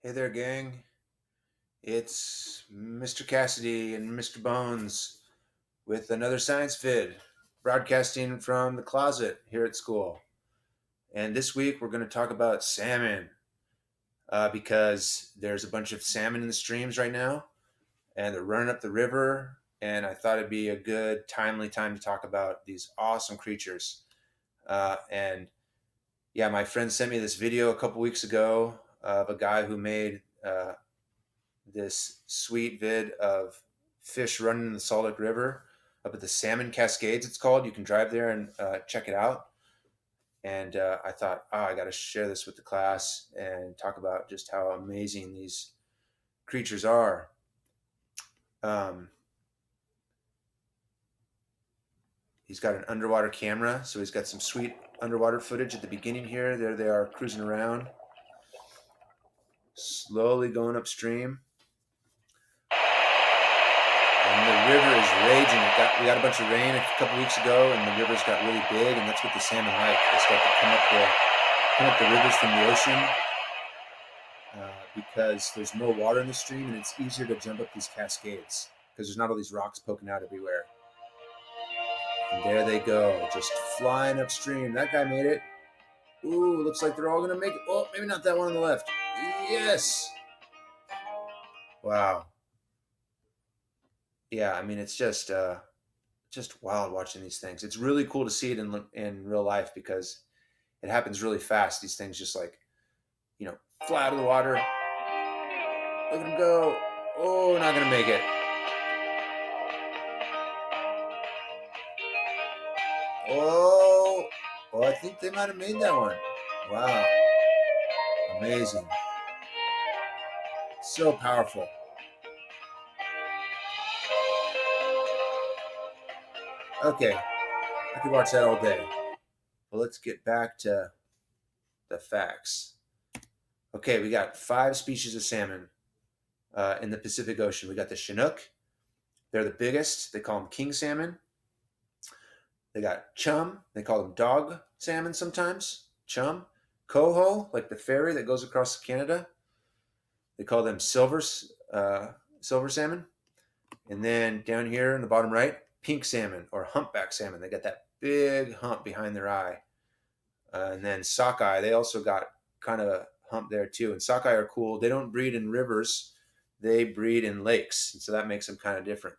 Hey there, gang. It's Mr. Cassidy and Mr. Bones with another science vid, broadcasting from the closet here at school. And this week we're going to talk about salmon because there's a bunch of salmon in the streams right now and they're running up the river. And I thought it'd be a good, timely time to talk about these awesome creatures. And yeah, my friend sent me this video a couple weeks ago of a guy who made this sweet vid of fish running in the Salt Lake River up at the Salmon Cascades, it's called. You can drive there and check it out. And I thought, oh, I got to share this with the class and talk about just how amazing these creatures are. Um, he's got an underwater camera, so he's got some sweet underwater footage at the beginning here. There they are cruising around, slowly going upstream. And the river is raging. We got a bunch of rain a couple weeks ago, and the rivers got really big, and that's what the salmon like. They start to come up the rivers from the ocean because there's more water in the stream, and it's easier to jump up these cascades because there's not all these rocks poking out everywhere. And there they go, just flying upstream. That guy made it. Ooh, looks like they're all gonna make it. Oh, maybe not that one on the left. Yes. Wow. Yeah, I mean, it's just wild watching these things. It's really cool to see it in real life because it happens really fast. These things just like, fly out of the water. Look at them go. Oh, not going to make it. Oh, oh, I think they might have made that one. Wow. Amazing. So powerful. Okay. I could watch that all day. Well, let's get back to the facts. Okay, we got 5 species of salmon in the Pacific Ocean. We got the Chinook. They're the biggest. They call them king salmon. They got chum. They call them dog salmon sometimes. Chum. Coho, like the ferry that goes across Canada. They call them silver salmon. And then down here in the bottom right, pink salmon or humpback salmon. They got that big hump behind their eye. And then sockeye, they also got kind of a hump there too. And sockeye are cool. They don't breed in rivers. They breed in lakes. And so that makes them kind of different.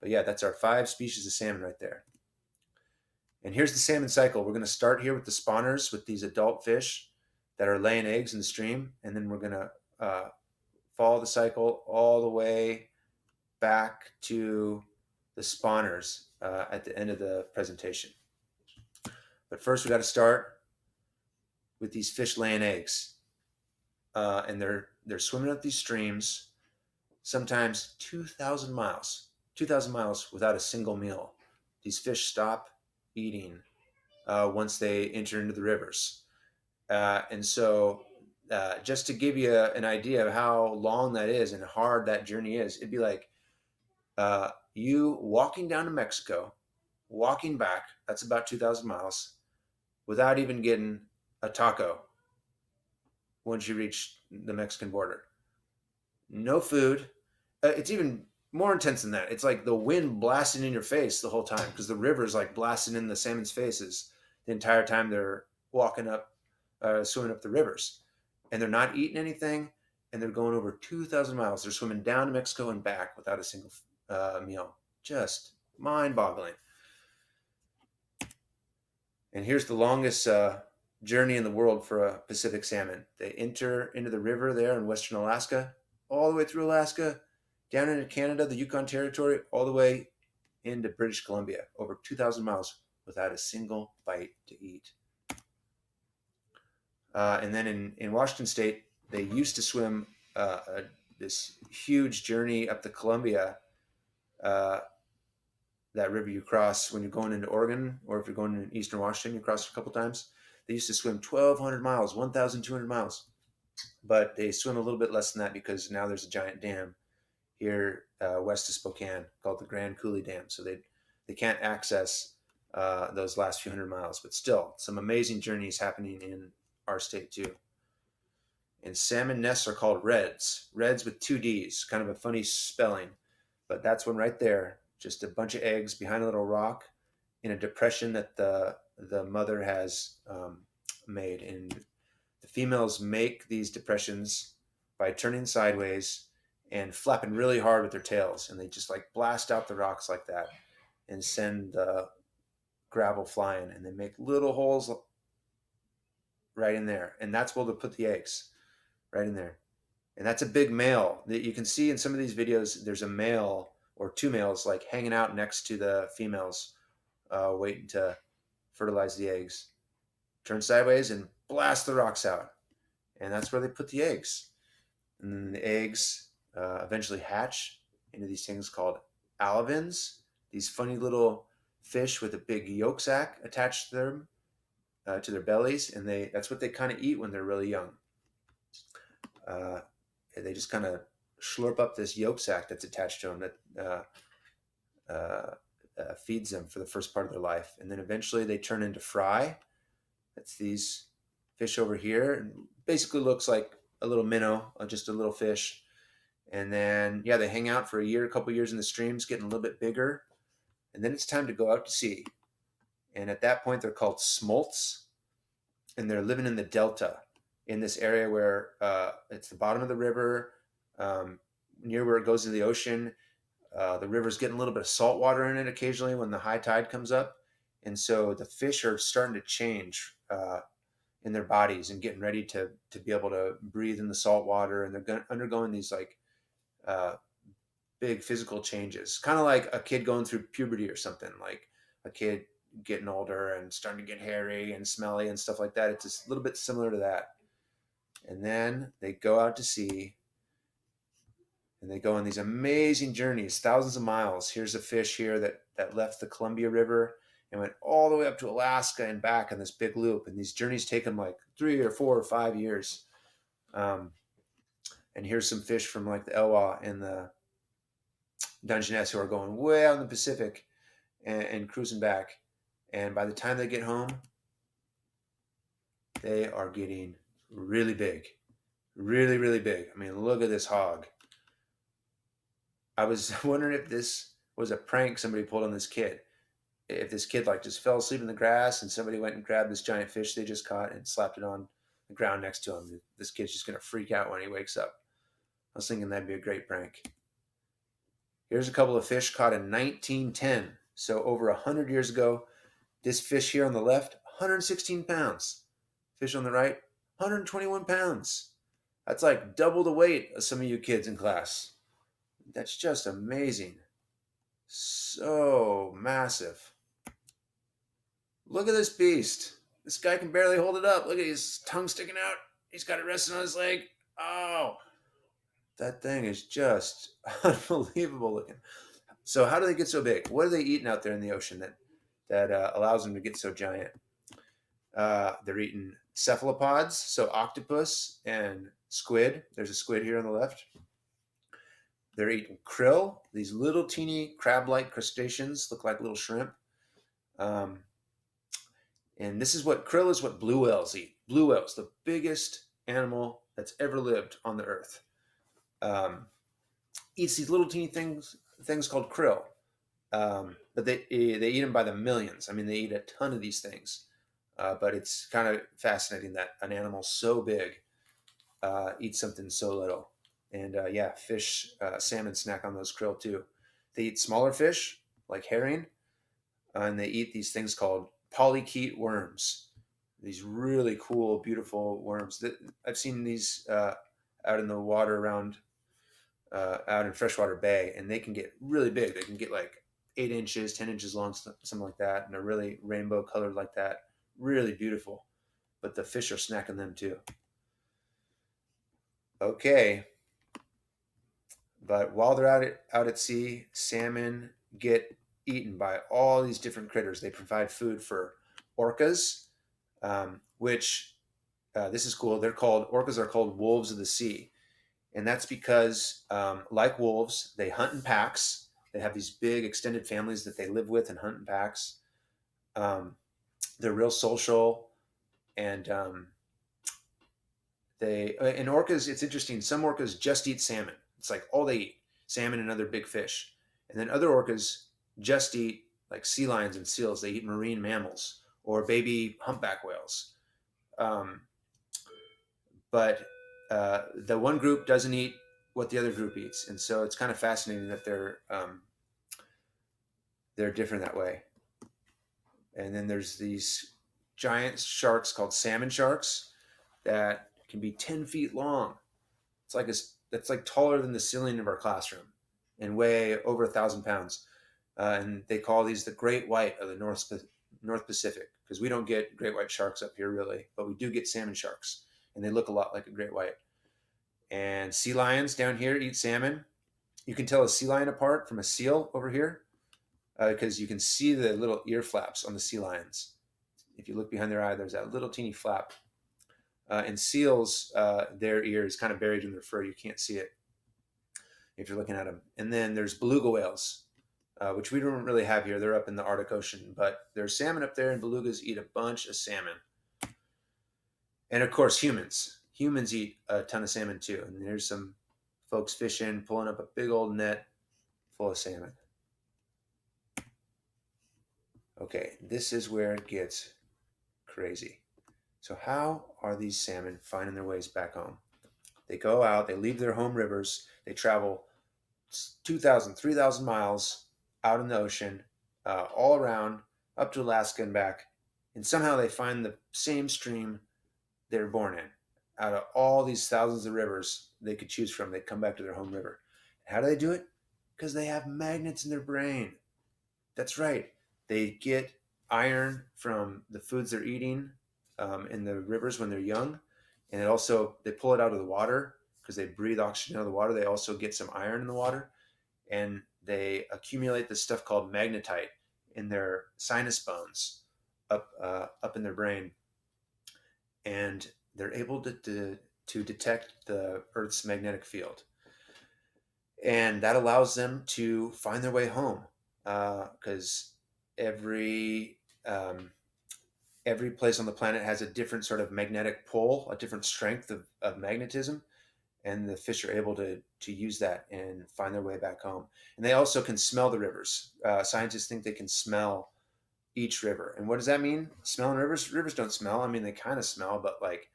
But yeah, that's our 5 species of salmon right there. And here's the salmon cycle. We're going to start here with the spawners, with these adult fish that are laying eggs in the stream. And then we're going to follow the cycle all the way back to the spawners at the end of the presentation. But first, we got to start with these fish laying eggs. And they're swimming up these streams, sometimes 2,000 miles without a single meal. These fish stop eating once they enter into the rivers. And so just to give you an idea of how long that is and hard that journey is, it'd be like you walking down to Mexico, walking back, that's about 2,000 miles, without even getting a taco once you reach the Mexican border. No food. It's even more intense than that. It's like the wind blasting in your face the whole time because the river's like blasting in the salmon's faces the entire time they're walking up, swimming up the rivers. And they're not eating anything, and they're going over 2,000 miles. They're swimming down to Mexico and back without a single meal. Just mind-boggling. And here's the longest journey in the world for a Pacific salmon. They enter into the river there in western Alaska, all the way through Alaska, down into Canada, the Yukon Territory, all the way into British Columbia, over 2,000 miles without a single bite to eat. And then in Washington State, they used to swim this huge journey up the Columbia, that river you cross when you're going into Oregon, or if you're going in eastern Washington, you cross it a couple times. They used to swim 1,200 miles, 1,200 miles, but they swim a little bit less than that because now there's a giant dam here west of Spokane called the Grand Coulee Dam, so they can't access those last few hundred miles. But still, some amazing journeys happening in our state too. And salmon nests are called reds. Reds with two D's, kind of a funny spelling. But that's one right there. Just a bunch of eggs behind a little rock in a depression that the mother has made. And the females make these depressions by turning sideways and flapping really hard with their tails. And they just like blast out the rocks like that and send the gravel flying. And they make little holes right in there. And that's where they'll put the eggs, right in there. And that's a big male that you can see in some of these videos. There's a male or two males like hanging out next to the females, waiting to fertilize the eggs. Turn sideways and blast the rocks out. And that's where they put the eggs. And then the eggs eventually hatch into these things called alevins, these funny little fish with a big yolk sac attached to them, to their bellies. And that's what they kind of eat when they're really young. Uh, they just kind of slurp up this yolk sac that's attached to them that feeds them for the first part of their life. And then eventually they turn into fry. That's these fish over here. And basically looks like a little minnow, just a little fish. And then, yeah, they hang out for a couple years in the streams, getting a little bit bigger. And then it's time to go out to sea. And at that point, they're called smolts. And they're living in the delta, in this area where it's the bottom of the river, near where it goes to the ocean. The river's getting a little bit of salt water in it occasionally when the high tide comes up. And so the fish are starting to change in their bodies and getting ready to be able to breathe in the salt water. And they're undergoing these like big physical changes, kind of like a kid going through puberty or something, like a kid getting older and starting to get hairy and smelly and stuff like that. It's just a little bit similar to that. And then they go out to sea and they go on these amazing journeys, thousands of miles. Here's a fish here that left the Columbia River and went all the way up to Alaska and back on this big loop. And these journeys take them like 3 or 4 or 5 years. And here's some fish from like the Elwha and the Dungeness who are going way out in the Pacific and cruising back. And by the time they get home, they are getting really big, really, really big. I mean, look at this hog. I was wondering if this was a prank somebody pulled on this kid. If this kid like just fell asleep in the grass and somebody went and grabbed this giant fish they just caught and slapped it on the ground next to him. This kid's just going to freak out when he wakes up. I was thinking that'd be a great prank. Here's a couple of fish caught in 1910. So over 100 years ago. This fish here on the left, 116 pounds. Fish on the right, 121 pounds. That's like double the weight of some of you kids in class. That's just amazing. So massive. Look at this beast. This guy can barely hold it up. Look at his tongue sticking out. He's got it resting on his leg. Oh, that thing is just unbelievable looking. So how do they get so big? What are they eating out there in the ocean that allows them to get so giant? They're eating cephalopods, so octopus and squid. There's a squid here on the left. They're eating krill, these little teeny crab-like crustaceans, look like little shrimp. And krill is what blue whales eat. Blue whales, the biggest animal that's ever lived on the earth, eats these little teeny things called krill. But they eat them by the millions. I mean, they eat a ton of these things. But it's kind of fascinating that an animal so big eats something so little. And fish, salmon snack on those krill too. They eat smaller fish like herring, and they eat these things called polychaete worms. These really cool, beautiful worms. I've seen these out in the water around, out in Freshwater Bay, and they can get really big. They can get like 8 inches, 10 inches long, something like that, and they're really rainbow colored like that. Really beautiful. But the fish are snacking them too. Okay. But while they're out at sea, salmon get eaten by all these different critters. They provide food for orcas, which this is cool. Orcas are called wolves of the sea. And that's because, like wolves, they hunt in packs. They have these big extended families that they live with and hunt in packs. They're real social, and in orcas, it's interesting. Some orcas just eat salmon. It's like all they eat, salmon and other big fish. And then other orcas just eat like sea lions and seals. They eat marine mammals or baby humpback whales. Um, but the one group doesn't eat what the other group eats, and so it's kind of fascinating that they're different that way. And then there's these giant sharks called salmon sharks that can be 10 feet long. It's like that's like taller than the ceiling of our classroom and weigh over 1,000 pounds. And they call these the great white of the North Pacific, because we don't get great white sharks up here really, but we do get salmon sharks, and they look a lot like a great white. And sea lions down here eat salmon. You can tell a sea lion apart from a seal over here because you can see the little ear flaps on the sea lions. If you look behind their eye, there's that little teeny flap. And seals, their ear is kind of buried in their fur. You can't see it if you're looking at them. And then there's beluga whales, which we don't really have here. They're up in the Arctic Ocean, but there's salmon up there, and belugas eat a bunch of salmon. And of course, humans. Humans eat a ton of salmon too. And there's some folks fishing, pulling up a big old net full of salmon. Okay, this is where it gets crazy. So how are these salmon finding their ways back home? They go out, they leave their home rivers, they travel 2,000, 3,000 miles out in the ocean, all around, up to Alaska and back, and somehow they find the same stream they were born in. Out of all these thousands of rivers they could choose from, they come back to their home river. How do they do it? Because they have magnets in their brain. That's right. They get iron from the foods they're eating in the rivers when they're young, and they pull it out of the water because they breathe oxygen out of the water. They also get some iron in the water, and they accumulate this stuff called magnetite in their sinus bones up in their brain, and they're able to detect the Earth's magnetic field, and that allows them to find their way home because every place on the planet has a different sort of magnetic pull, a different strength of magnetism, and the fish are able to use that and find their way back home. And they also can smell the rivers. Scientists think they can smell each river. And what does that mean? Smelling rivers? Rivers don't smell. I mean, they kind of smell, but like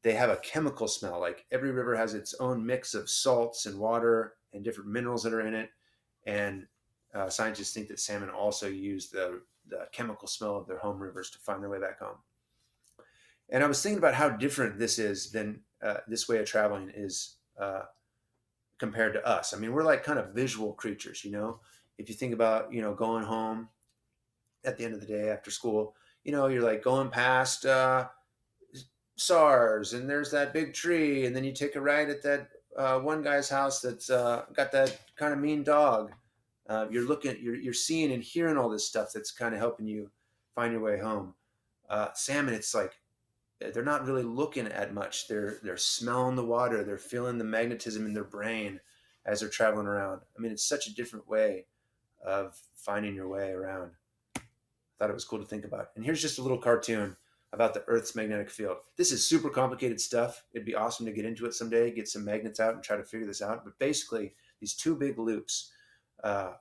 they have a chemical smell. Like every river has its own mix of salts and water and different minerals that are in it. And scientists think that salmon also use the chemical smell of their home rivers to find their way back home. And I was thinking about how different this is than this way of traveling is compared to us. I mean, we're like kind of visual creatures, you know. If you think about, you know, going home at the end of the day after school, you know, you're like going past SARS, and there's that big tree, and then you take a ride at that one guy's house that's got that kind of mean dog. You're seeing and hearing all this stuff that's kind of helping you find your way home. Salmon, it's like they're not really looking at much. They're smelling the water. They're feeling the magnetism in their brain as they're traveling around. I mean, it's such a different way of finding your way around. I thought it was cool to think about. And here's just a little cartoon about the Earth's magnetic field. This is super complicated stuff. It'd be awesome to get into it someday, get some magnets out and try to figure this out. But basically, these two big loops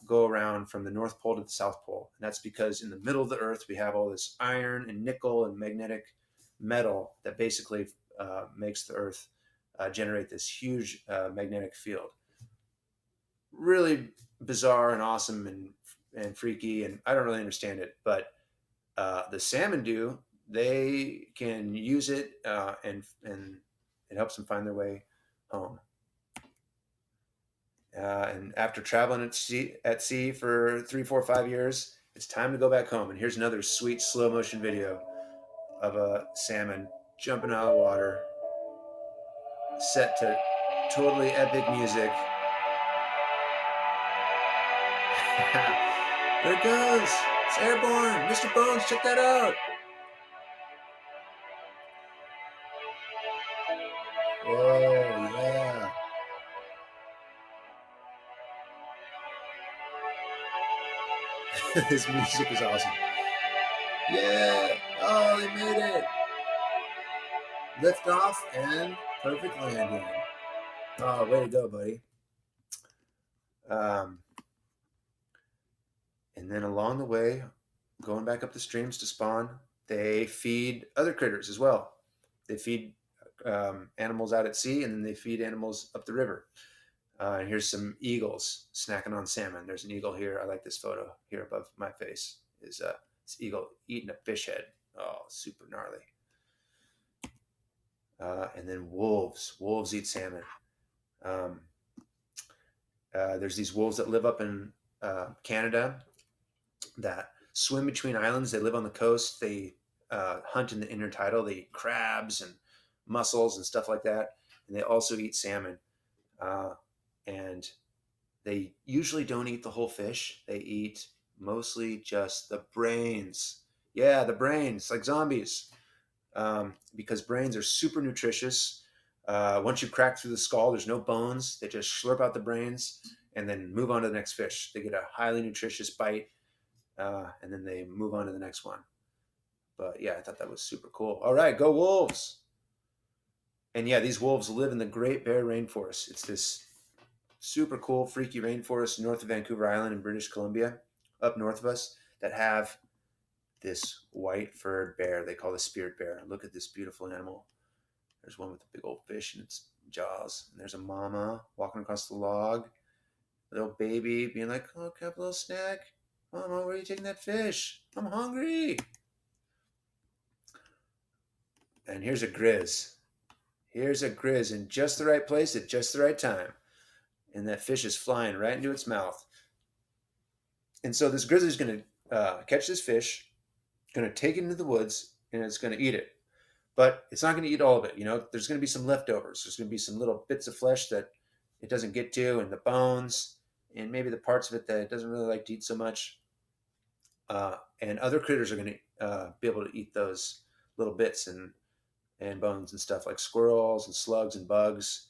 go around from the North Pole to the South Pole. And that's because in the middle of the Earth, we have all this iron and nickel and magnetic metal that basically makes the Earth generate this huge magnetic field. Really bizarre and awesome and freaky, and I don't really understand it. But the salmon do. They can use it, and it helps them find their way home. And after traveling at sea for 3, 4, 5 years, it's time to go back home. And here's another sweet slow motion video of a salmon jumping out of the water, set to totally epic music. There it goes. It's airborne. Mr. Bones, check that out. Whoa, yeah. This music is awesome. Yeah. Oh, they made it. Lift off and Perfect landing. Oh, way to go, buddy. Um, and then along the way, going back up the streams to spawn, they feed other critters as well. They feed animals out at sea, and then they feed animals up the river. And here's some eagles snacking on salmon. There's an eagle here. I like this photo here above my face. Is this eagle eating a fish head? Oh, super gnarly. And then wolves. Wolves eat salmon. Um, there's these wolves that live up in Canada that swim between islands. They live on the coast. They hunt in the intertidal. They eat crabs and mussels and stuff like that. And they also eat salmon. And they usually don't eat the whole fish. They eat mostly just the brains. Yeah, the brains, like zombies. Because brains are super nutritious. Once you crack through the skull, there's no bones. They just slurp out the brains and then move on to the next fish. They get a highly nutritious bite, and then they move on to the next one. But yeah, I thought that was super cool. All right, go wolves! And yeah, these wolves live in the Great Bear Rainforest. It's this super cool, freaky rainforest north of Vancouver Island in British Columbia, up north of us, that have this white furred bear they call the spirit bear. Look at this beautiful animal. There's one with a big old fish in its jaws. And there's a mama walking across the log. Little baby being like, oh, can I have a little snack? Mama, where are you taking that fish? I'm hungry. And here's a grizz. Here's a grizz in just the right place at just the right time. And that fish is flying right into its mouth. And so this grizzly is going to catch this fish, going to take it into the woods, and it's going to eat it. But it's not going to eat all of it. You know, there's going to be some leftovers. There's going to be some little bits of flesh that it doesn't get to, and the bones, and maybe the parts of it that it doesn't really like to eat so much. And other critters are going to be able to eat those little bits and bones and stuff, like squirrels and slugs and bugs.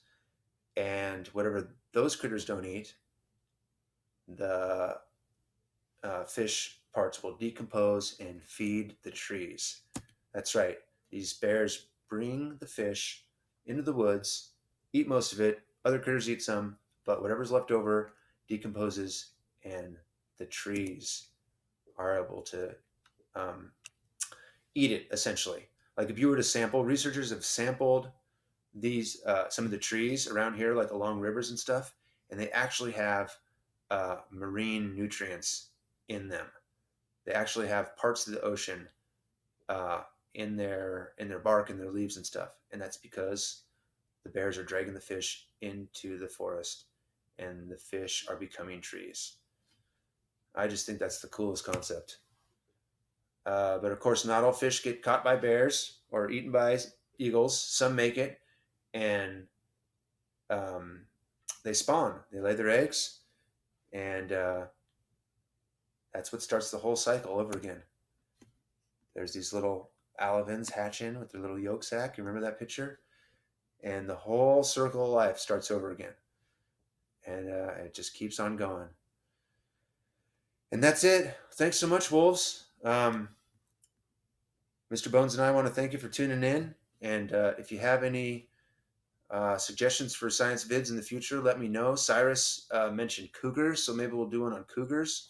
And whatever those critters don't eat, the fish parts will decompose and feed the trees. That's right. These bears bring the fish into the woods, eat most of it. Other critters eat some, but whatever's left over decomposes, and the trees are able to eat it, essentially. Like if you were to sample, researchers have sampled these some of the trees around here, like along rivers and stuff, and they actually have marine nutrients in them. They actually have parts of the ocean in their bark and their leaves and stuff, and that's because the bears are dragging the fish into the forest, and the fish are becoming trees. I just think that's the coolest concept. But of course, not all fish get caught by bears or eaten by eagles. Some make it, and um, they spawn. They lay their eggs, and that's what starts the whole cycle over again. There's these little alevins hatching with their little yolk sac. You remember that picture? And the whole circle of life starts over again, and it just keeps on going. And that's it. Thanks so much, wolves. Mr. Bones and I want to thank you for tuning in. And if you have any suggestions for science vids in the future, let me know. Cyrus mentioned cougars, so maybe we'll do one on cougars.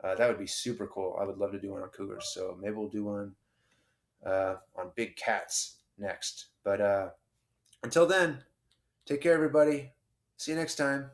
That would be super cool. I would love to do one on cougars. So maybe we'll do one on big cats next. But until then, take care, everybody. See you next time.